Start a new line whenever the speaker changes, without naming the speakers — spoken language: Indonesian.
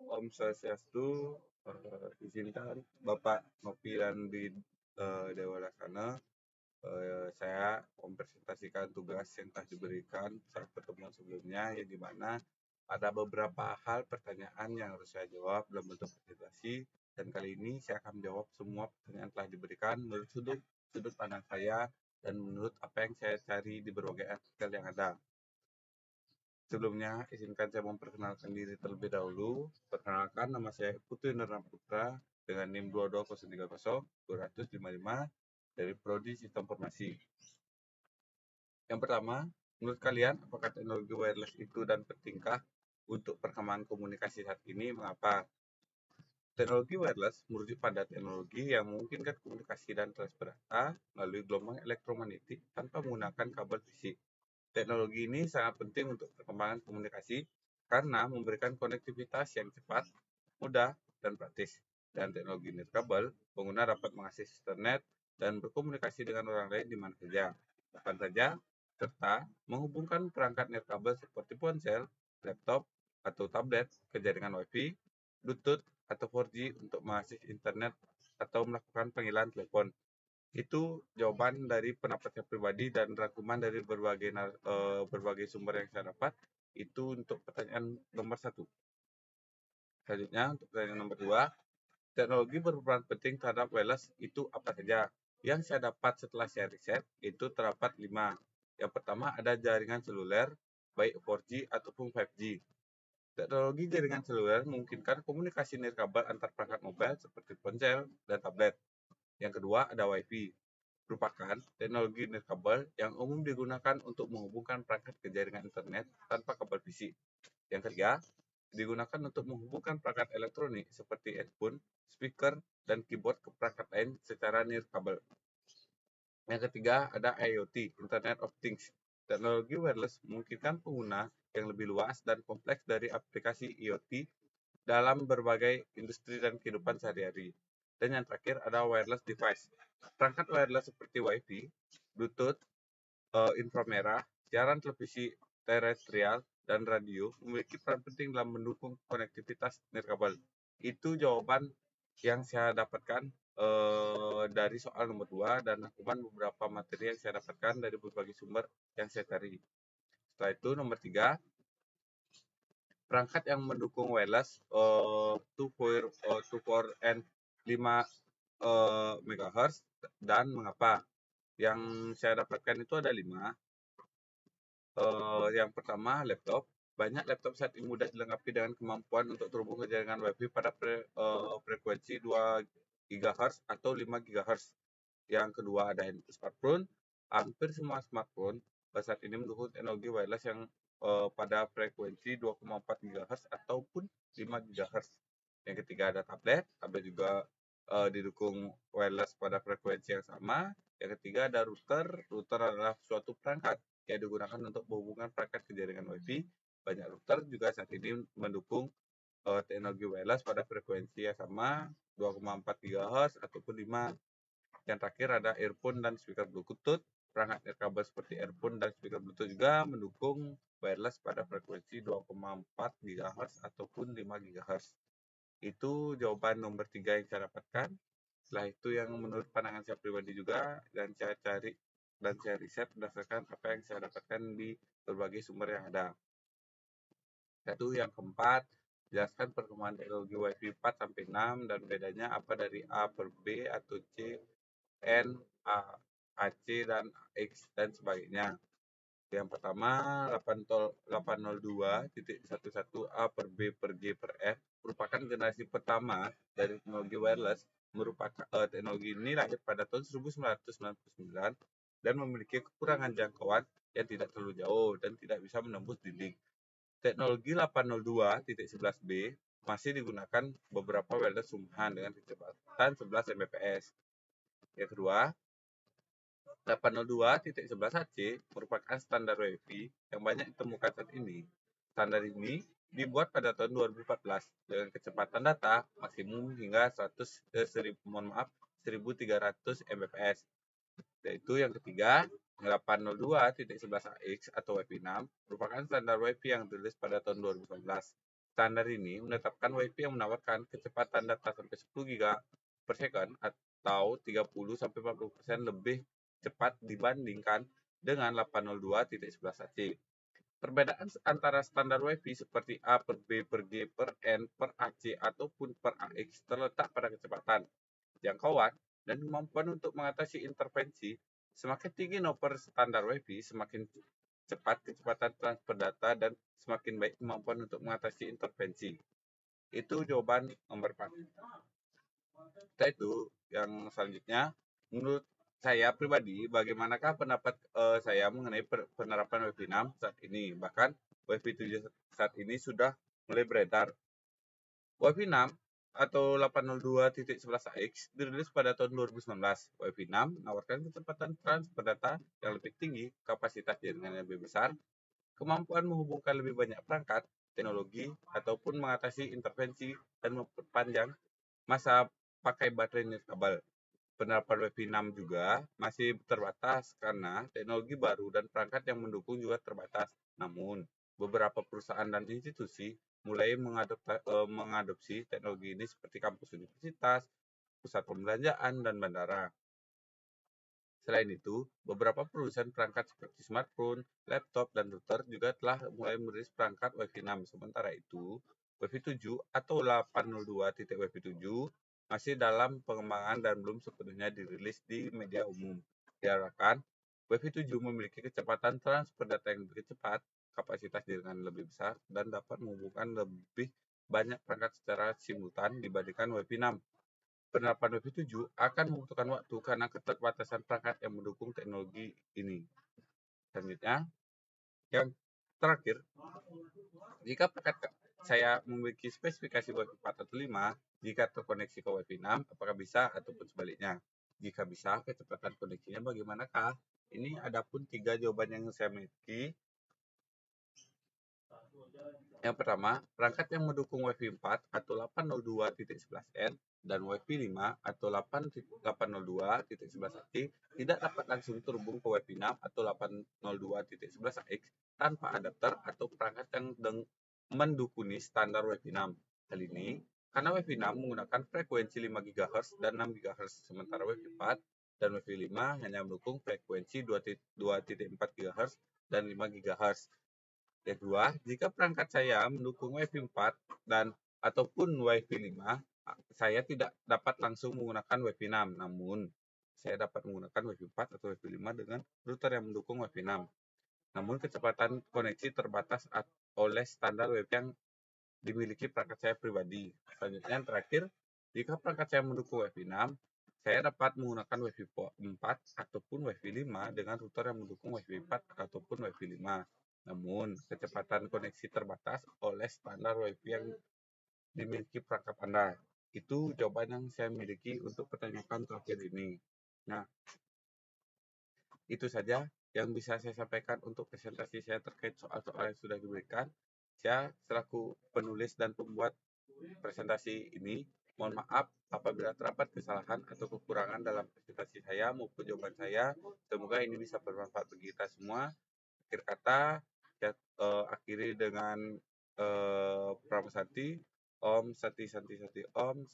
Om Swastiastu, izinkan Bapak Nopi dan di Dewa Laksana, saya mempresentasikan tugas yang telah diberikan saat pertemuan sebelumnya, yang dimana ada beberapa hal pertanyaan yang harus saya jawab dalam bentuk presentasi, dan kali ini saya akan menjawab semua pertanyaan yang telah diberikan menurut sudut pandang saya dan menurut apa yang saya cari di berbagai artikel yang ada. Sebelumnya, izinkan saya memperkenalkan diri terlebih dahulu. Perkenalkan, nama saya Putu Indra Putra dengan NIM 22030-255 dari Prodi Sistem Informasi. Yang pertama, menurut kalian, apakah teknologi wireless itu dan pentingkah untuk perkembangan komunikasi saat ini? Mengapa? Teknologi wireless merujuk pada teknologi yang memungkinkan komunikasi dan transfer data melalui gelombang elektromagnetik tanpa menggunakan kabel fisik. Teknologi ini sangat penting untuk perkembangan komunikasi karena memberikan konektivitas yang cepat, mudah, dan praktis. Dan teknologi nirkabel, pengguna dapat mengakses internet dan berkomunikasi dengan orang lain di mana saja, kapan saja, serta menghubungkan perangkat nirkabel seperti ponsel, laptop, atau tablet ke jaringan Wi-Fi, Bluetooth, atau 4G untuk mengakses internet atau melakukan panggilan telepon. Itu jawaban dari pendapat saya pribadi dan rangkuman dari berbagai sumber yang saya dapat. Itu untuk pertanyaan nomor 1. Selanjutnya, untuk pertanyaan nomor 2, teknologi berperan penting terhadap wireless itu apa saja? Yang saya dapat setelah saya riset itu terdapat 5. Yang pertama ada jaringan seluler, baik 4G ataupun 5G. Teknologi jaringan seluler memungkinkan komunikasi nirkabel antar perangkat mobile seperti ponsel dan tablet. Yang kedua ada Wi-Fi, merupakan teknologi nirkabel yang umum digunakan untuk menghubungkan perangkat ke jaringan internet tanpa kabel fisik. Yang ketiga, digunakan untuk menghubungkan perangkat elektronik seperti headphone, speaker, dan keyboard ke perangkat lain secara nirkabel. Yang ketiga ada IoT, Internet of Things. Teknologi wireless memungkinkan pengguna yang lebih luas dan kompleks dari aplikasi IoT dalam berbagai industri dan kehidupan sehari-hari. Dan yang terakhir ada wireless device. Perangkat wireless seperti Wi-Fi, Bluetooth, inframerah, siaran televisi terestrial, dan radio memiliki peran penting dalam mendukung konektivitas nirkabel. Itu jawaban yang saya dapatkan dari soal nomor 2 dan rangkuman beberapa materi yang saya dapatkan dari berbagai sumber yang saya cari. Setelah itu nomor 3, perangkat yang mendukung wireless 2.4 and 5 MHz dan mengapa. Yang saya dapatkan itu ada 5. Yang pertama, laptop. Banyak laptop saat ini mudah dilengkapi dengan kemampuan untuk terhubung ke jaringan Wi-Fi pada frekuensi 2 GHz atau 5 GHz. Yang kedua ada smartphone. Hampir semua smartphone saat ini mendukung teknologi wireless yang pada frekuensi 2,4 GHz ataupun 5 GHz. Yang ketiga ada tablet. Tablet juga didukung wireless pada frekuensi yang sama. Yang ketiga ada router. Router adalah suatu perangkat yang digunakan untuk menghubungkan perangkat ke jaringan Wi-Fi. Banyak router juga saat ini mendukung teknologi wireless pada frekuensi yang sama 2,4 GHz ataupun 5. Yang terakhir ada earphone dan speaker Bluetooth. Perangkat nirkabel seperti earphone dan speaker Bluetooth juga mendukung wireless pada frekuensi 2,4 GHz ataupun 5 GHz. Itu jawaban nomor 3 yang saya dapatkan. Setelah itu yang menurut pandangan saya pribadi juga, dan saya cari dan saya riset berdasarkan apa yang saya dapatkan di berbagai sumber yang ada. Satu, yang keempat, jelaskan perkembangan teknologi Wi-Fi 4 sampai 6 dan bedanya apa dari A per B atau C, N, A, AC, dan X, dan sebagainya. Yang pertama, 802.11a per B per G per F merupakan generasi pertama dari teknologi wireless. Teknologi ini lahir pada tahun 1999 dan memiliki kekurangan jangkauan yang tidak terlalu jauh dan tidak bisa menembus dinding. Teknologi 802.11b masih digunakan beberapa wireless rumahan dengan kecepatan 11 Mbps. Yang kedua, 802.11ac merupakan standar Wi-Fi yang banyak ditemukan saat ini. Standar ini dibuat pada tahun 2014 dengan kecepatan data maksimum hingga 1300 Mbps. Yaitu yang ketiga, 802.11ax atau Wi-Fi 6 merupakan standar Wi-Fi yang dirilis pada tahun 2019. Standar ini menetapkan WiFi yang menawarkan kecepatan data sampai 10 GB per second atau 30-40% lebih cepat dibandingkan dengan 802.11ac. Perbedaan antara standar WiFi seperti A per B per G per N per AC ataupun per AX terletak pada kecepatan, jangkauan, dan kemampuan untuk mengatasi intervensi. Semakin tinggi nomor standar WiFi, semakin cepat kecepatan transfer data dan semakin baik kemampuan untuk mengatasi intervensi. Itu jawaban nomor 4. Setelah itu, yang selanjutnya, menurut saya pribadi, bagaimanakah pendapat saya mengenai penerapan Wi-Fi 6 saat ini? Bahkan Wi-Fi 7 saat ini sudah mulai beredar. Wi-Fi 6 atau 802.11ax dirilis pada tahun 2019. Wi-Fi 6 menawarkan kecepatan transfer data yang lebih tinggi, kapasitas jaringan yang lebih besar, kemampuan menghubungkan lebih banyak perangkat, teknologi, ataupun mengatasi intervensi dan memperpanjang masa pakai baterai nirkabel. Penerapan Wi-Fi 6 juga masih terbatas karena teknologi baru dan perangkat yang mendukung juga terbatas. Namun, beberapa perusahaan dan institusi mulai mengadopsi teknologi ini seperti kampus universitas, pusat perbelanjaan, dan bandara. Selain itu, beberapa produsen perangkat seperti smartphone, laptop, dan router juga telah mulai merilis perangkat Wi-Fi 6. Sementara itu, Wi-Fi 7 atau 802.Wi-Fi 7 masih dalam pengembangan dan belum sepenuhnya dirilis di media umum. Diharapkan, Wi-Fi 7 memiliki kecepatan transfer data yang lebih cepat, kapasitas jaringan lebih besar, dan dapat menghubungkan lebih banyak perangkat secara simultan dibandingkan Wi-Fi 6. Penerapan Wi-Fi 7 akan membutuhkan waktu karena keterbatasan perangkat yang mendukung teknologi ini. Selanjutnya, yang terakhir, jika perangkat saya memiliki spesifikasi Wi-Fi 4 atau 5, jika terkoneksi ke Wi-Fi 6, apakah bisa ataupun sebaliknya? Jika bisa, kecepatan koneksinya bagaimanakah? Ini ada pun 3 jawaban yang saya miliki. Yang pertama, perangkat yang mendukung Wi-Fi 4 atau 802.11n dan Wi-Fi 5 atau 802.11ac tidak dapat langsung terhubung ke Wi-Fi 6 atau 802.11ax tanpa adapter atau perangkat yang mendukuni standar Wi-Fi 6. Hal ini karena Wi-Fi 6 menggunakan frekuensi 5 GHz dan 6 GHz, sementara Wi-Fi 4 dan Wi-Fi 5 hanya mendukung frekuensi 2.4 GHz dan 5 GHz. Kedua, jika perangkat saya mendukung Wi-Fi 4 dan ataupun Wi-Fi 5, saya tidak dapat langsung menggunakan Wi-Fi 6. Namun, saya dapat menggunakan Wi-Fi 4 atau Wi-Fi 5 dengan router yang mendukung Wi-Fi 6. Namun, kecepatan koneksi terbatas oleh standar Wi-Fi yang dimiliki perangkat saya pribadi. Selanjutnya, yang terakhir, jika perangkat saya mendukung Wi-Fi 6, saya dapat menggunakan Wi-Fi 4 ataupun Wi-Fi 5 dengan router yang mendukung Wi-Fi 4 ataupun Wi-Fi 5. Namun, kecepatan koneksi terbatas oleh standar Wi-Fi yang dimiliki perangkat Anda. Itu jawaban yang saya miliki untuk pertanyaan terakhir ini. Nah, itu saja yang bisa saya sampaikan untuk presentasi saya terkait soal-soal yang sudah diberikan. Saya selaku penulis dan pembuat presentasi ini, mohon maaf apabila terdapat kesalahan atau kekurangan dalam presentasi saya maupun jawaban saya. Semoga ini bisa bermanfaat bagi kita semua. Akhir kata, saya akhiri dengan Pramasati, Om Sati Santi Sati Om.